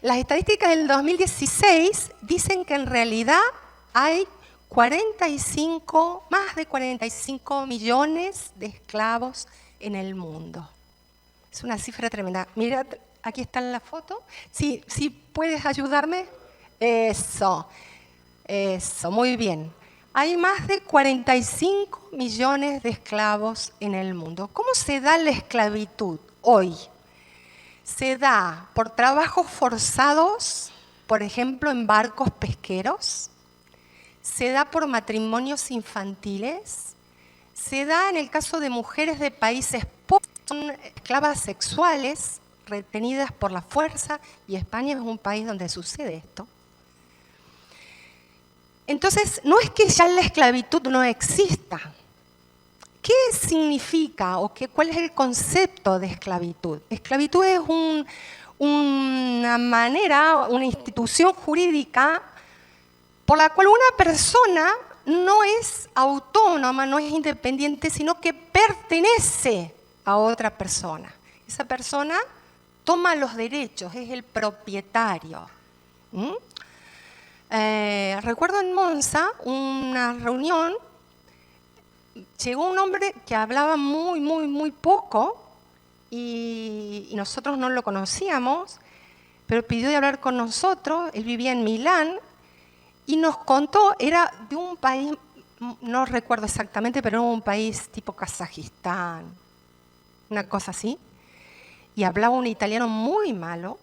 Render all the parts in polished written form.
Las estadísticas del 2016 dicen que en realidad hay más de 45 millones de esclavos en el mundo. Es una cifra tremenda. Mira, aquí está la foto. Sí, ¿puedes ayudarme? Eso, muy bien. Hay más de 45 millones de esclavos en el mundo. ¿Cómo se da la esclavitud hoy? Se da por trabajos forzados, por ejemplo, en barcos pesqueros. Se da por matrimonios infantiles. Se da en el caso de mujeres de países pobres, son esclavas sexuales retenidas por la fuerza, y España es un país donde sucede esto. Entonces, no es que ya la esclavitud no exista. ¿Qué significa o cuál es el concepto de esclavitud? Esclavitud es una manera, una institución jurídica por la cual una persona no es autónoma, no es independiente, sino que pertenece a otra persona. Esa persona toma los derechos, es el propietario. Recuerdo en Monza una reunión, llegó un hombre que hablaba muy poco y nosotros no lo conocíamos, pero pidió de hablar con nosotros. Él vivía en Milán y nos contó, era de un país, no recuerdo exactamente, pero era un país tipo Kazajistán, una cosa así, y hablaba un italiano muy malo,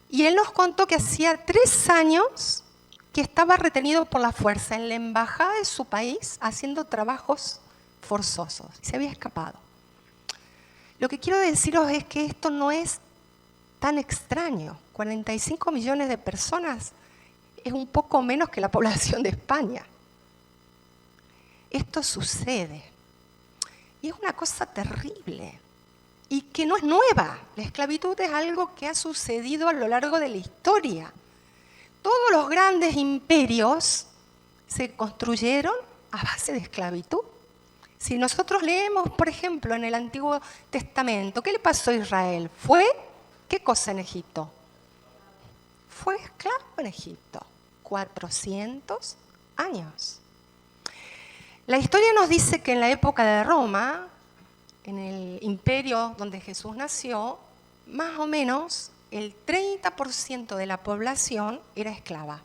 y él nos contó que hacía 3 años que estaba retenido por la fuerza en la embajada de su país haciendo trabajos forzosos, y se había escapado. Lo que quiero deciros es que esto no es tan extraño. 45 millones de personas es un poco menos que la población de España. Esto sucede. Y es una cosa terrible. Y que no es nueva. La esclavitud es algo que ha sucedido a lo largo de la historia. Todos los grandes imperios se construyeron a base de esclavitud. Si nosotros leemos, por ejemplo, en el Antiguo Testamento, ¿qué le pasó a Israel? ¿Qué cosa en Egipto? Fue esclavo en Egipto. 400 años. La historia nos dice que en la época de Roma, en el imperio donde Jesús nació, más o menos el 30% de la población era esclava.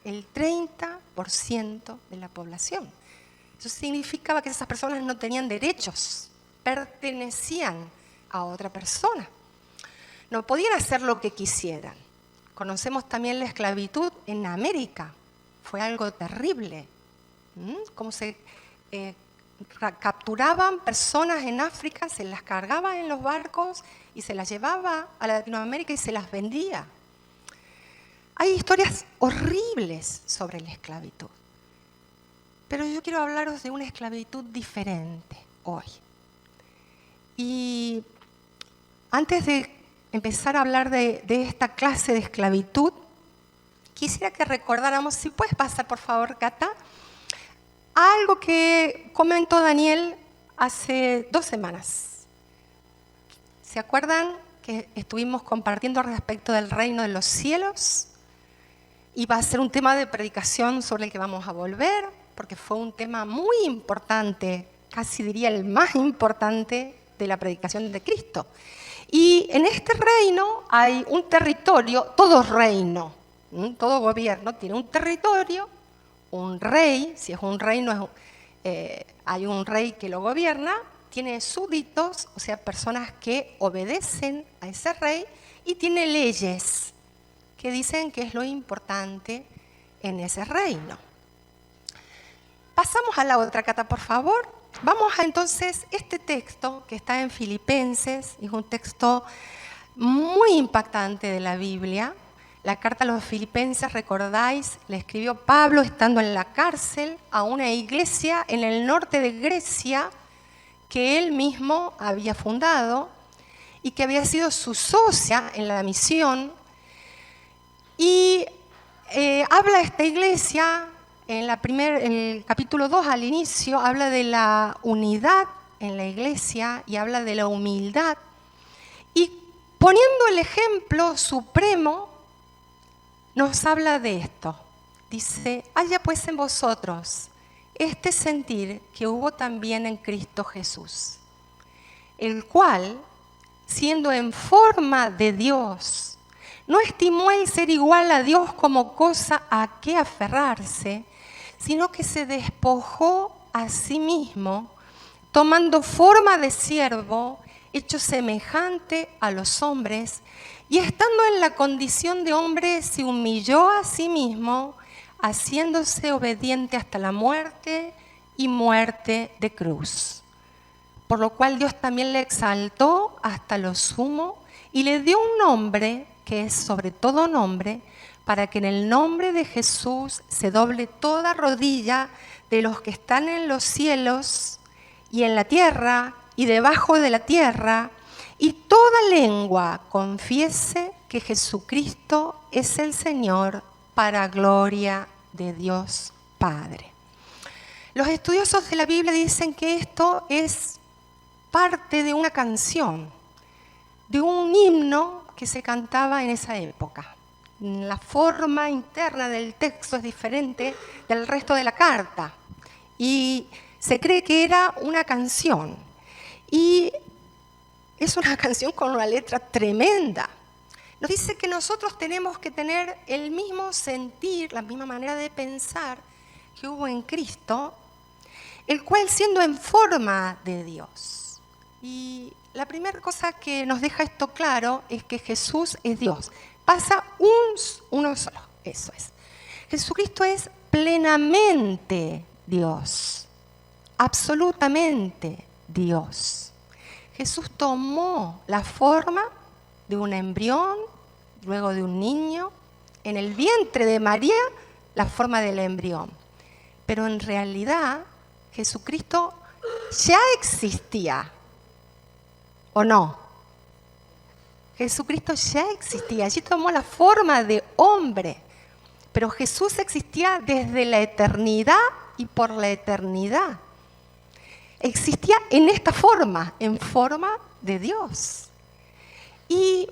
El 30% de la población. Eso significaba que esas personas no tenían derechos, pertenecían a otra persona. No podían hacer lo que quisieran. Conocemos también la esclavitud en América. Fue algo terrible. Cómo se capturaban personas en África, se las cargaban en los barcos y se las llevaba a Latinoamérica y se las vendía. Hay historias horribles sobre la esclavitud. Pero yo quiero hablaros de una esclavitud diferente hoy. Y antes de empezar a hablar de esta clase de esclavitud, quisiera que recordáramos, si puedes pasar por favor, Cata, algo que comentó Daniel hace 2 semanas. ¿Se acuerdan que estuvimos compartiendo respecto del reino de los cielos? Y va a ser un tema de predicación sobre el que vamos a volver, porque fue un tema muy importante, casi diría el más importante de la predicación de Cristo. Y en este reino hay un territorio, todo reino, todo gobierno tiene un territorio, un rey, si es un reino, hay un rey que lo gobierna, tiene súbditos, o sea, personas que obedecen a ese rey, y tiene leyes que dicen qué es lo importante en ese reino. Pasamos a la otra, Cata, por favor. Vamos a entonces, este texto que está en Filipenses, es un texto muy impactante de la Biblia. La carta a los Filipenses, recordáis, la escribió Pablo estando en la cárcel a una iglesia en el norte de Grecia que él mismo había fundado y que había sido su socia en la misión. Y habla esta iglesia, en el capítulo 2 al inicio, habla de la unidad en la iglesia y habla de la humildad. Y poniendo el ejemplo supremo, nos habla de esto. Dice, haya pues en vosotros este sentir que hubo también en Cristo Jesús, el cual, siendo en forma de Dios, no estimó el ser igual a Dios como cosa a que aferrarse, sino que se despojó a sí mismo, tomando forma de siervo, hecho semejante a los hombres, y estando en la condición de hombre, se humilló a sí mismo, haciéndose obediente hasta la muerte y muerte de cruz. Por lo cual Dios también le exaltó hasta lo sumo y le dio un nombre que es sobre todo nombre, para que en el nombre de Jesús se doble toda rodilla de los que están en los cielos y en la tierra y debajo de la tierra, y toda lengua confiese que Jesucristo es el Señor, para gloria de Dios Padre. Los estudiosos de la Biblia dicen que esto es parte de una canción, de un himno que se cantaba en esa época. La forma interna del texto es diferente del resto de la carta y se cree que era una canción. Y es una canción con una letra tremenda. Nos dice que nosotros tenemos que tener el mismo sentir, la misma manera de pensar que hubo en Cristo, el cual siendo en forma de Dios. Y la primera cosa que nos deja esto claro es que Jesús es Dios. Pasa uno solo, eso es. Jesucristo es plenamente Dios, absolutamente Dios. Jesús tomó la forma de un embrión, luego de un niño, en el vientre de María, la forma del embrión. Pero en realidad, Jesucristo ya existía, ¿o no? Jesucristo ya existía, allí tomó la forma de hombre, pero Jesús existía desde la eternidad y por la eternidad. Existía en esta forma, en forma de Dios. Y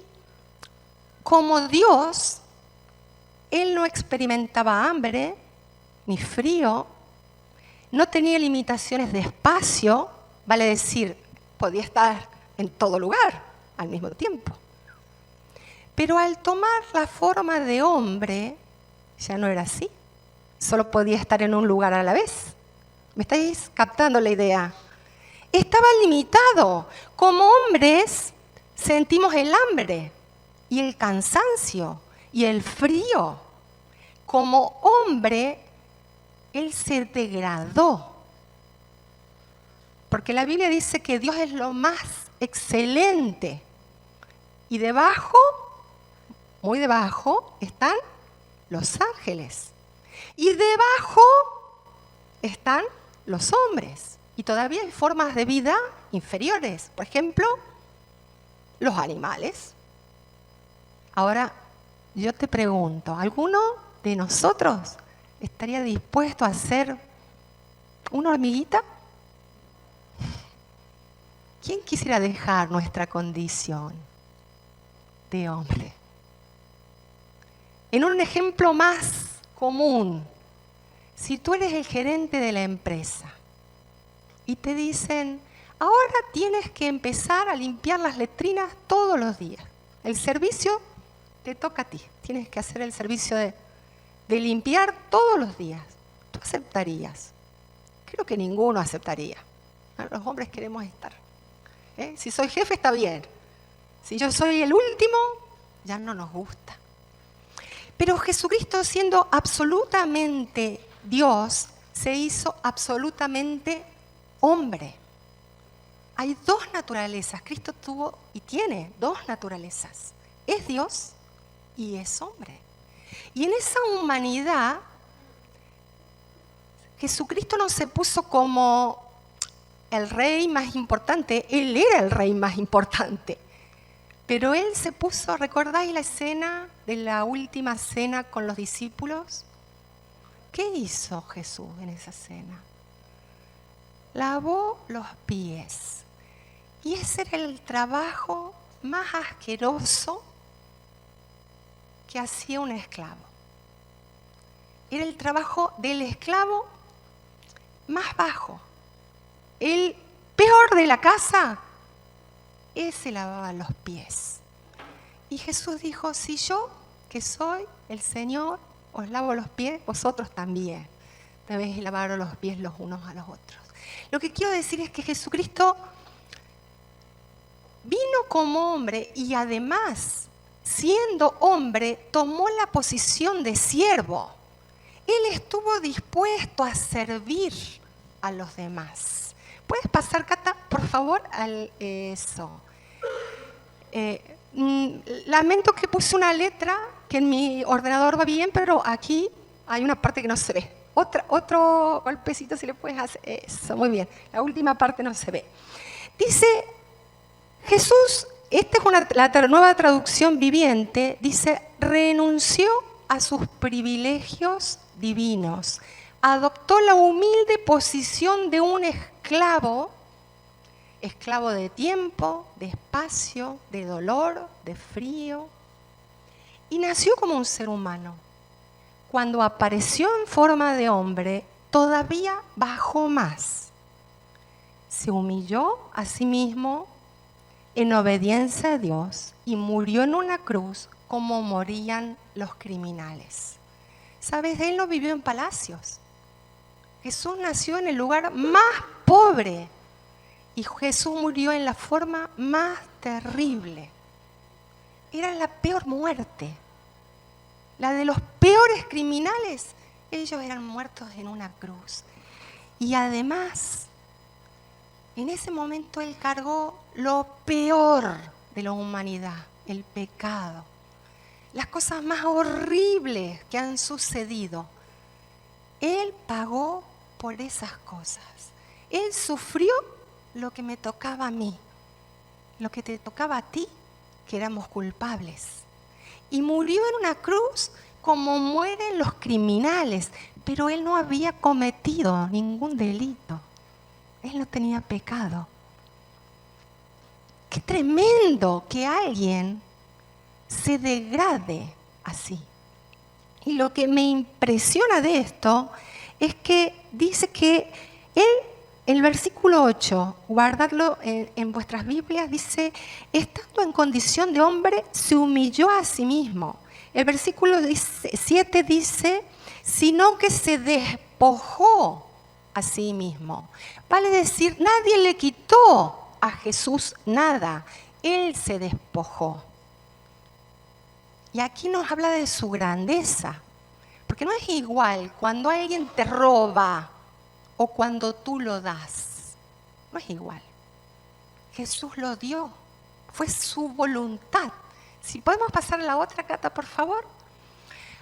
como Dios, Él no experimentaba hambre ni frío, no tenía limitaciones de espacio, vale decir, podía estar en todo lugar al mismo tiempo. Pero al tomar la forma de hombre, ya no era así, solo podía estar en un lugar a la vez. ¿Me estáis captando la idea? Estaba limitado. Como hombres sentimos el hambre y el cansancio y el frío. Como hombre, Él se degradó. Porque la Biblia dice que Dios es lo más excelente. Y debajo, muy debajo, están los ángeles. Y debajo están los hombres. Y todavía hay formas de vida inferiores. Por ejemplo, los animales. Ahora, yo te pregunto, ¿alguno de nosotros estaría dispuesto a ser una hormiguita? ¿Quién quisiera dejar nuestra condición de hombre? En un ejemplo más común, si tú eres el gerente de la empresa y te dicen, ahora tienes que empezar a limpiar las letrinas todos los días. El servicio te toca a ti. Tienes que hacer el servicio de limpiar todos los días. ¿Tú aceptarías? Creo que ninguno aceptaría. Los hombres queremos estar. Si soy jefe está bien. Si yo soy el último, ya no nos gusta. Pero Jesucristo, siendo absolutamente Dios, se hizo absolutamente hombre. Hay dos naturalezas. Cristo tuvo y tiene dos naturalezas. Es Dios y es hombre. Y en esa humanidad, Jesucristo no se puso como el rey más importante. Él era el rey más importante. Pero Él se puso, ¿recordáis la escena de la última cena con los discípulos? ¿Qué hizo Jesús en esa cena? Lavó los pies. Y ese era el trabajo más asqueroso que hacía un esclavo. Era el trabajo del esclavo más bajo. El peor de la casa, ese lavaba los pies. Y Jesús dijo, si yo, que soy el Señor, os lavo los pies, vosotros también debéis lavar los pies los unos a los otros. Lo que quiero decir es que Jesucristo vino como hombre y además, siendo hombre, tomó la posición de siervo. Él estuvo dispuesto a servir a los demás. ¿Puedes pasar, Cata, por favor, eso? Lamento que puse una letra que en mi ordenador va bien, pero aquí hay una parte que no se ve. Otro golpecito si le puedes hacer. Eso, muy bien. La última parte no se ve. Dice Jesús, esta es la nueva traducción viviente, dice, renunció a sus privilegios divinos, adoptó la humilde posición de un esclavo de tiempo, de espacio, de dolor, de frío, y nació como un ser humano. Cuando apareció en forma de hombre, todavía bajó más. Se humilló a sí mismo en obediencia a Dios y murió en una cruz como morían los criminales. ¿Sabes? Él no vivió en palacios. Jesús nació en el lugar más pobre y Jesús murió en la forma más terrible. Era la peor muerte. La de los peores criminales, ellos eran muertos en una cruz. Y además, en ese momento Él cargó lo peor de la humanidad, el pecado. Las cosas más horribles que han sucedido. Él pagó por esas cosas. Él sufrió lo que me tocaba a mí, lo que te tocaba a ti, que éramos culpables. Y murió en una cruz como mueren los criminales, pero Él no había cometido ningún delito. Él no tenía pecado. Qué tremendo que alguien se degrade así. Y lo que me impresiona de esto es que dice que Él, el versículo 8, guardadlo en vuestras Biblias, dice, estando en condición de hombre, se humilló a sí mismo. El versículo 7 dice, sino que se despojó a sí mismo. Vale decir, nadie le quitó a Jesús nada. Él se despojó. Y aquí nos habla de su grandeza. Porque no es igual cuando alguien te roba o cuando tú lo das. No es igual. Jesús lo dio. Fue su voluntad. Si podemos pasar a la otra, Cata, por favor.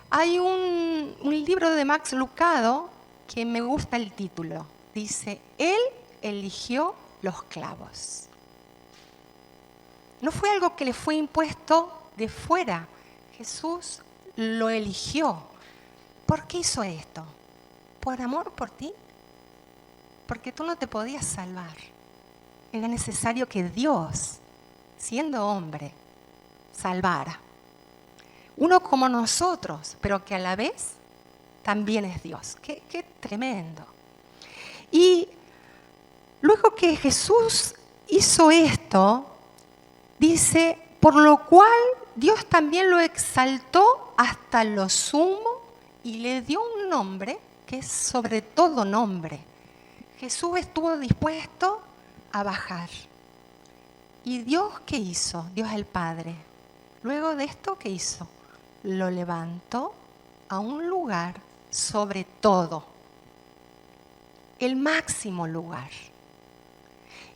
Hay un libro de Max Lucado que me gusta el título. Dice, Él eligió los clavos. No fue algo que le fue impuesto de fuera. Jesús lo eligió. ¿Por qué hizo esto? ¿Por amor por ti? Porque tú no te podías salvar. Era necesario que Dios, siendo hombre, salvara. Uno como nosotros, pero que a la vez también es Dios. Qué tremendo. Y luego que Jesús hizo esto, dice, por lo cual Dios también lo exaltó hasta lo sumo y le dio un nombre que es sobre todo nombre. Jesús estuvo dispuesto a bajar. ¿Y Dios qué hizo? Dios el Padre. Luego de esto, ¿qué hizo? Lo levantó a un lugar sobre todo. El máximo lugar.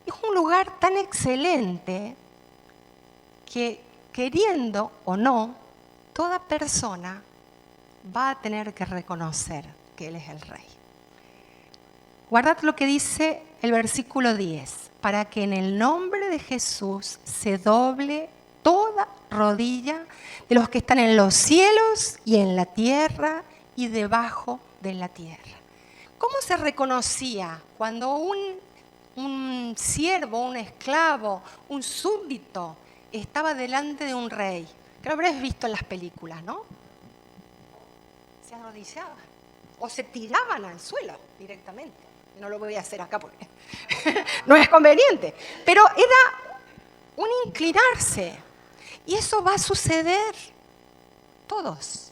Es un lugar tan excelente que, queriendo o no, toda persona va a tener que reconocer que Él es el Rey. Guardad lo que dice el versículo 10, para que en el nombre de Jesús se doble toda rodilla de los que están en los cielos y en la tierra y debajo de la tierra. ¿Cómo se reconocía cuando un siervo, un esclavo, un súbdito estaba delante de un rey, que lo habrás visto en las películas, ¿no? Se arrodillaban o se tiraban al suelo directamente. No lo voy a hacer acá porque no es conveniente, pero era un inclinarse. Y eso va a suceder. Todos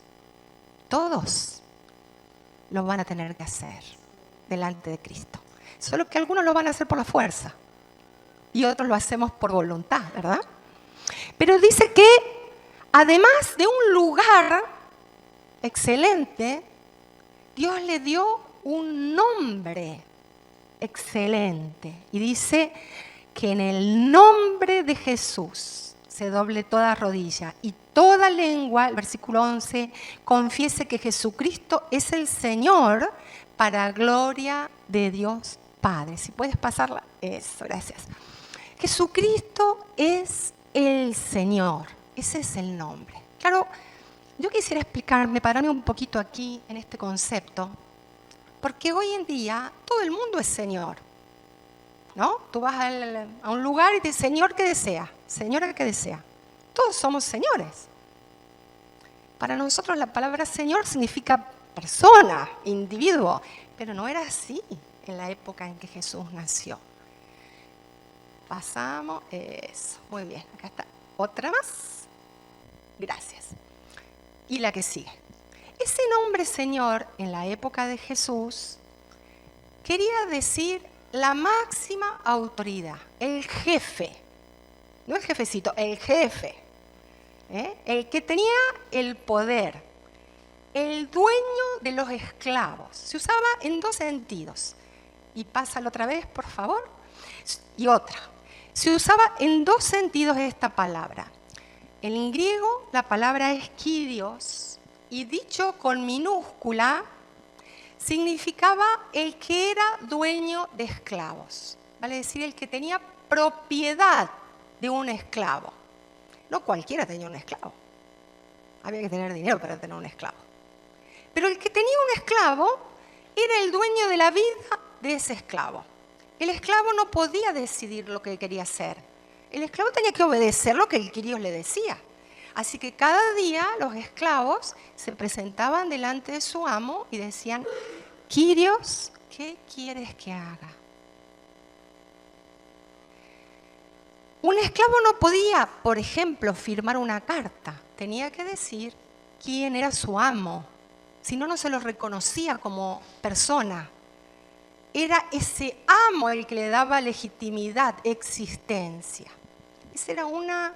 lo van a tener que hacer delante de Cristo. Solo que algunos lo van a hacer por la fuerza y otros lo hacemos por voluntad, ¿verdad? Pero dice que además de un lugar excelente, Dios le dio un nombre excelente. Y dice que en el nombre de Jesús se doble toda rodilla y toda lengua, el versículo 11, confiese que Jesucristo es el Señor para gloria de Dios Padre. Si puedes pasarla, eso, gracias. Jesucristo es el Señor, ese es el nombre. Claro, yo quisiera explicarme, pararme un poquito aquí en este concepto, porque hoy en día todo el mundo es Señor, ¿no? Tú vas a un lugar y dices, Señor, ¿qué desea? Señora, ¿qué desea? Todos somos señores. Para nosotros la palabra Señor significa persona, individuo, pero no era así en la época en que Jesús nació. Pasamos, eso, muy bien, acá está, otra más, gracias. Y la que sigue. Ese nombre Señor en la época de Jesús quería decir la máxima autoridad, el jefe, no el jefecito, el jefe, el que tenía el poder, el dueño de los esclavos. Se usaba en dos sentidos. Y pásalo otra vez, por favor. Y otra. Se usaba en dos sentidos esta palabra. En griego la palabra es kyrios y dicho con minúscula significaba el que era dueño de esclavos. Vale decir, el que tenía propiedad de un esclavo. No cualquiera tenía un esclavo. Había que tener dinero para tener un esclavo. Pero el que tenía un esclavo era el dueño de la vida de ese esclavo. El esclavo no podía decidir lo que quería hacer. El esclavo tenía que obedecer lo que el Kyrios le decía. Así que cada día los esclavos se presentaban delante de su amo y decían, Kyrios, ¿qué quieres que haga? Un esclavo no podía, por ejemplo, firmar una carta. Tenía que decir quién era su amo. Si no, no se lo reconocía como persona. Era ese amo el que le daba legitimidad, existencia. Esa era una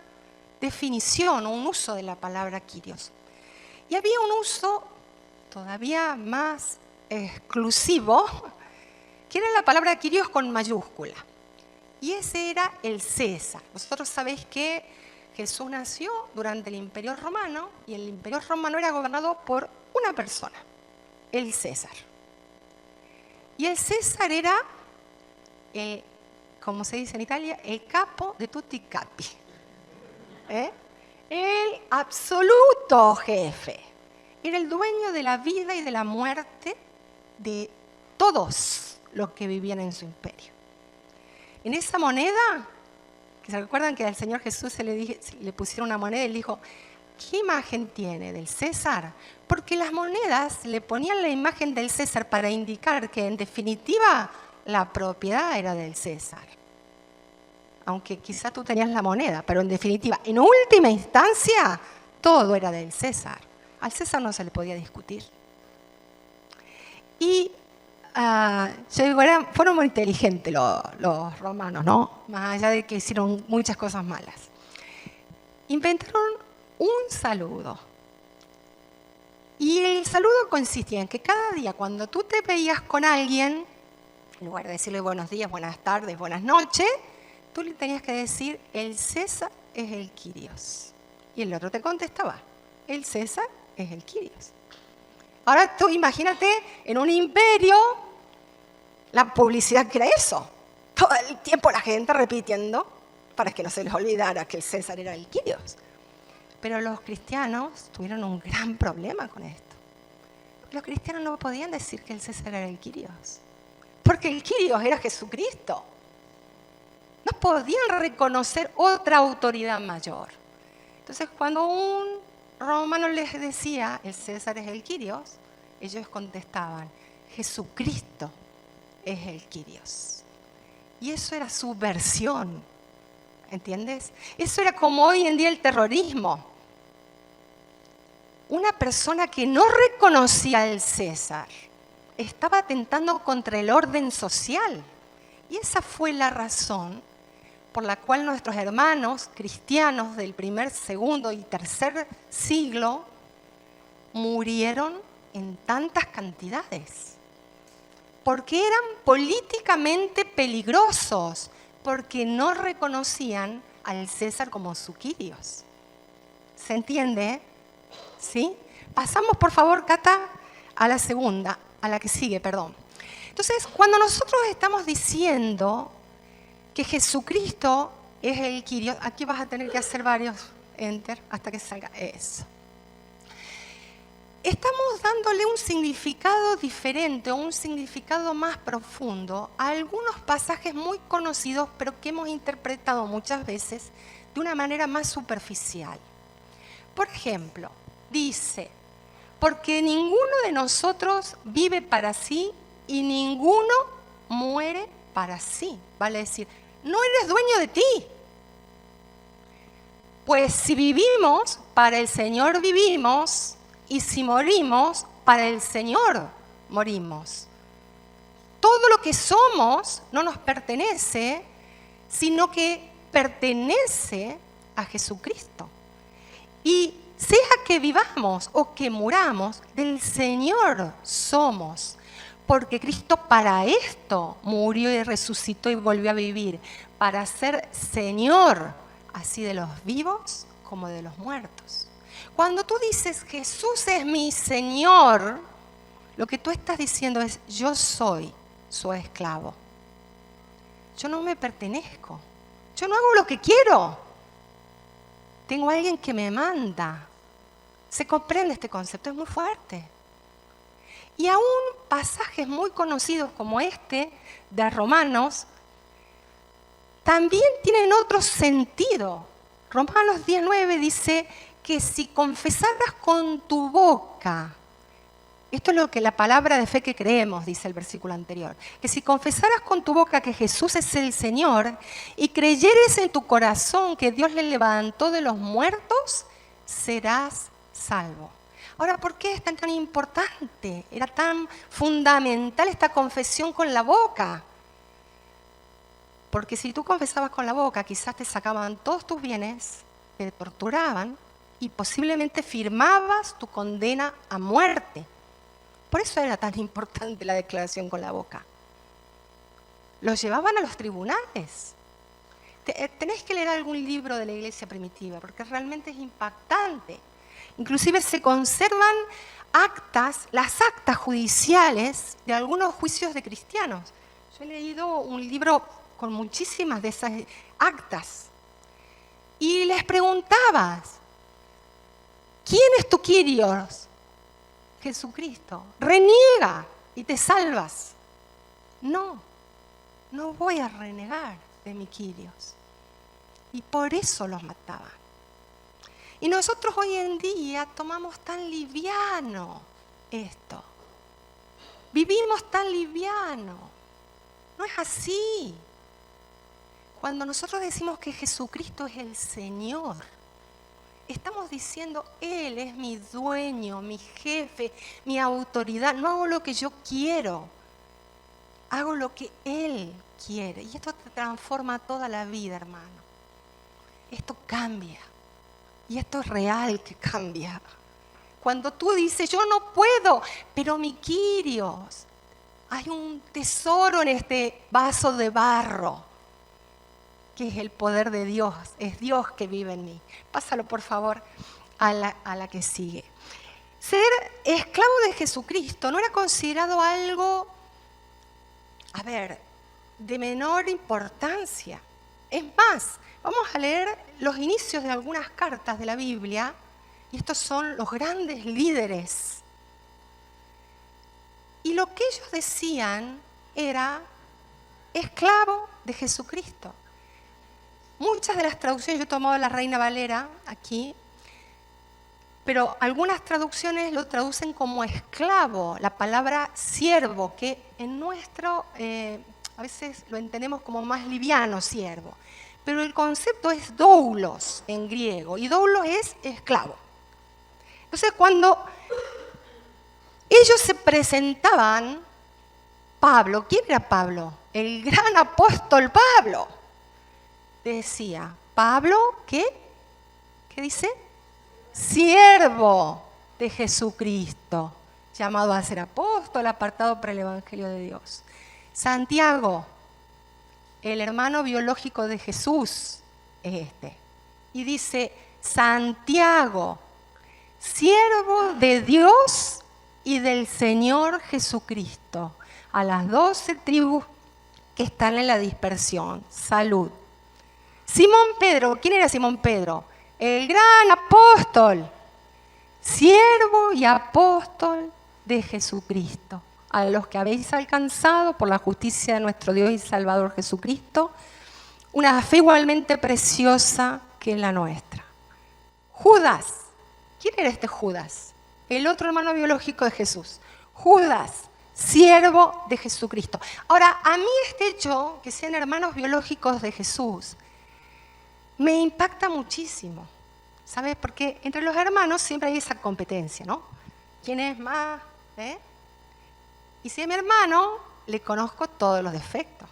definición o un uso de la palabra Kyrios. Y había un uso todavía más exclusivo, que era la palabra Kyrios con mayúscula. Y ese era el César. Vosotros sabéis que Jesús nació durante el Imperio Romano y el Imperio Romano era gobernado por una persona, el César. Y el César era, como se dice en Italia, el capo de tutti capi. El absoluto jefe. Era el dueño de la vida y de la muerte de todos los que vivían en su imperio. En esa moneda, que se recuerdan que al Señor Jesús le pusieron una moneda y le dijo, ¿qué imagen tiene del César? Porque las monedas le ponían la imagen del César para indicar que en definitiva la propiedad era del César. Aunque quizá tú tenías la moneda, pero en definitiva, en última instancia, todo era del César. Al César no se le podía discutir. Y fueron muy inteligentes los romanos, ¿no? Más allá de que hicieron muchas cosas malas. Inventaron un saludo. Y el saludo consistía en que cada día cuando tú te veías con alguien, en lugar de decirle buenos días, buenas tardes, buenas noches, tú le tenías que decir, el César es el Kyrios. Y el otro te contestaba, el César es el Kyrios. Ahora tú imagínate en un imperio la publicidad que era eso. Todo el tiempo la gente repitiendo para que no se les olvidara que el César era el Kyrios. Pero los cristianos tuvieron un gran problema con esto. Los cristianos no podían decir que el César era el Kyrios. Porque el Kyrios era Jesucristo. No podían reconocer otra autoridad mayor. Entonces, cuando un romano les decía, el César es el Quirios, ellos contestaban, Jesucristo es el Quirios. Y eso era subversión, ¿entiendes? Eso era como hoy en día el terrorismo. Una persona que no reconocía al César estaba atentando contra el orden social. Y esa fue la razón por la cual nuestros hermanos cristianos del primer, segundo y tercer siglo murieron en tantas cantidades. Porque eran políticamente peligrosos, porque no reconocían al César como su Quirios. ¿Se entiende? ¿Sí? Pasamos, por favor, Cata, a la segunda, a la que sigue, perdón. Entonces, cuando nosotros estamos diciendo que Jesucristo es el Quirios, aquí vas a tener que hacer varios enter hasta que salga eso. Estamos dándole un significado diferente o un significado más profundo a algunos pasajes muy conocidos, pero que hemos interpretado muchas veces de una manera más superficial. Por ejemplo, dice, porque ninguno de nosotros vive para sí y ninguno muere para sí. Vale decir, no eres dueño de ti. Pues si vivimos, para el Señor vivimos, y si morimos, para el Señor morimos. Todo lo que somos no nos pertenece, sino que pertenece a Jesucristo. Y sea que vivamos o que muramos, del Señor somos. Porque Cristo para esto murió y resucitó y volvió a vivir, para ser Señor, así de los vivos como de los muertos. Cuando tú dices, Jesús es mi Señor, lo que tú estás diciendo es, yo soy su esclavo. Yo no me pertenezco. Yo no hago lo que quiero. Tengo a alguien que me manda. ¿Se comprende este concepto? Es muy fuerte. Y aún pasajes muy conocidos como este de Romanos también tienen otro sentido. Romanos 10:9 dice que si confesaras con tu boca, esto es lo que la palabra de fe que creemos, dice el versículo anterior, que si confesaras con tu boca que Jesús es el Señor y creyeres en tu corazón que Dios le levantó de los muertos, serás salvo. Ahora, ¿por qué es tan importante? Era tan fundamental esta confesión con la boca. Porque si tú confesabas con la boca, quizás te sacaban todos tus bienes, te torturaban y posiblemente firmabas tu condena a muerte. Por eso era tan importante la declaración con la boca. Los llevaban a los tribunales. Tenés que leer algún libro de la iglesia primitiva, porque realmente es impactante. Inclusive se conservan las actas judiciales de algunos juicios de cristianos. Yo he leído un libro con muchísimas de esas actas. Y les preguntabas, ¿quién es tu Quirios? Jesucristo. Reniega y te salvas. No voy a renegar de mi Quirios. Y por eso los mataban. Y nosotros hoy en día tomamos tan liviano esto. Vivimos tan liviano. No es así. Cuando nosotros decimos que Jesucristo es el Señor, estamos diciendo, Él es mi dueño, mi jefe, mi autoridad. No hago lo que yo quiero, hago lo que Él quiere. Y esto te transforma toda la vida, hermano. Esto cambia. Y esto es real que cambia. Cuando tú dices, yo no puedo, pero mi Quirios, hay un tesoro en este vaso de barro, que es el poder de Dios, es Dios que vive en mí. Pásalo, por favor, a la que sigue. Ser esclavo de Jesucristo no era considerado algo, de menor importancia. Es más, vamos a leer los inicios de algunas cartas de la Biblia, y estos son los grandes líderes. Y lo que ellos decían era esclavo de Jesucristo. Muchas de las traducciones, yo he tomado la Reina Valera aquí, pero algunas traducciones lo traducen como esclavo, la palabra siervo, que en nuestro a veces lo entendemos como más liviano, siervo. Pero el concepto es doulos en griego, y doulos es esclavo. Entonces, cuando ellos se presentaban, Pablo, ¿quién era Pablo? El gran apóstol Pablo. Decía, Pablo, ¿qué? ¿Qué dice? Siervo de Jesucristo, llamado a ser apóstol, apartado para el Evangelio de Dios. Santiago, el hermano biológico de Jesús, es este. Y dice, Santiago, siervo de Dios y del Señor Jesucristo, a las 12 tribus que están en la dispersión. Salud. Simón Pedro, ¿quién era Simón Pedro? El gran apóstol, siervo y apóstol de Jesucristo, a los que habéis alcanzado por la justicia de nuestro Dios y Salvador Jesucristo, una fe igualmente preciosa que la nuestra. Judas, ¿quién era este Judas? El otro hermano biológico de Jesús. Judas, siervo de Jesucristo. Ahora, a mí este hecho, que sean hermanos biológicos de Jesús, me impacta muchísimo, ¿sabes? Porque entre los hermanos siempre hay esa competencia, ¿no? ¿Quién es más? Y si es mi hermano, le conozco todos los defectos.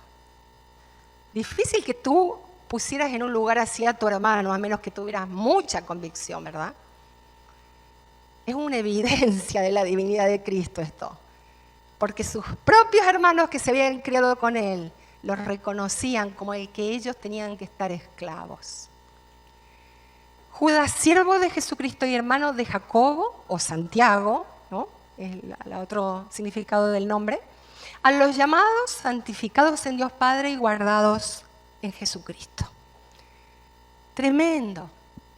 Difícil que tú pusieras en un lugar así a tu hermano, a menos que tuvieras mucha convicción, ¿verdad? Es una evidencia de la divinidad de Cristo esto. Porque sus propios hermanos que se habían criado con él, los reconocían como el que ellos tenían que estar esclavos. Judas, siervo de Jesucristo y hermano de Jacobo, o Santiago, ¿no? Es el otro significado del nombre, a los llamados, santificados en Dios Padre y guardados en Jesucristo. Tremendo.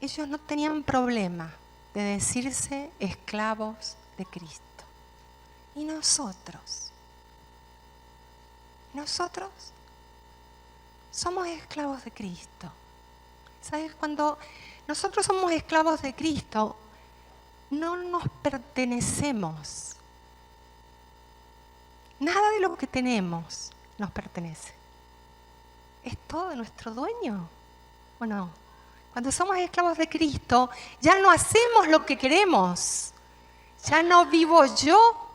Ellos no tenían problema de decirse esclavos de Cristo. ¿Y nosotros? Nosotros somos esclavos de Cristo. ¿Sabes? Cuando nosotros somos esclavos de Cristo, no nos pertenecemos. Nada de lo que tenemos nos pertenece. ¿Es todo nuestro dueño o no? Cuando somos esclavos de Cristo, ya no hacemos lo que queremos. Ya no vivo yo,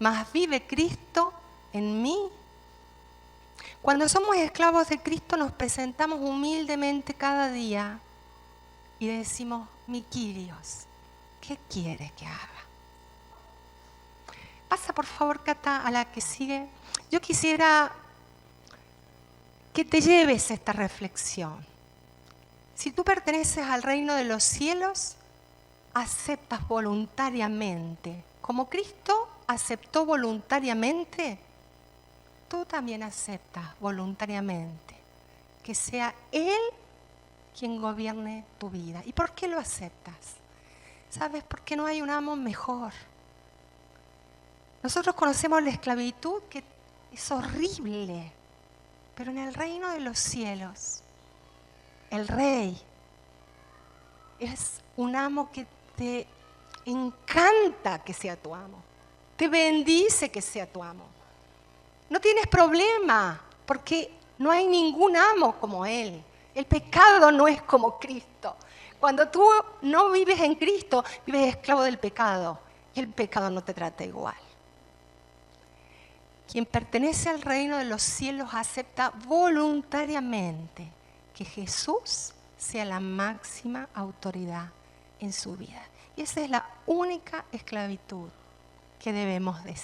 mas vive Cristo en mí. Cuando somos esclavos de Cristo nos presentamos humildemente cada día y decimos, mi Kyrios, ¿qué quiere que haga? Pasa por favor, Cata, a la que sigue. Yo quisiera que te lleves esta reflexión. Si tú perteneces al reino de los cielos, aceptas voluntariamente. Como Cristo aceptó voluntariamente, tú también aceptas voluntariamente que sea Él quien gobierne tu vida. ¿Y por qué lo aceptas? ¿Sabes? Porque no hay un amo mejor. Nosotros conocemos la esclavitud, que es horrible, pero en el reino de los cielos, el Rey es un amo que te encanta que sea tu amo, te bendice que sea tu amo. No tienes problema, porque no hay ningún amo como Él. El pecado no es como Cristo. Cuando tú no vives en Cristo, vives esclavo del pecado, y el pecado no te trata igual. Quien pertenece al reino de los cielos acepta voluntariamente que Jesús sea la máxima autoridad en su vida. Y esa es la única esclavitud que debemos de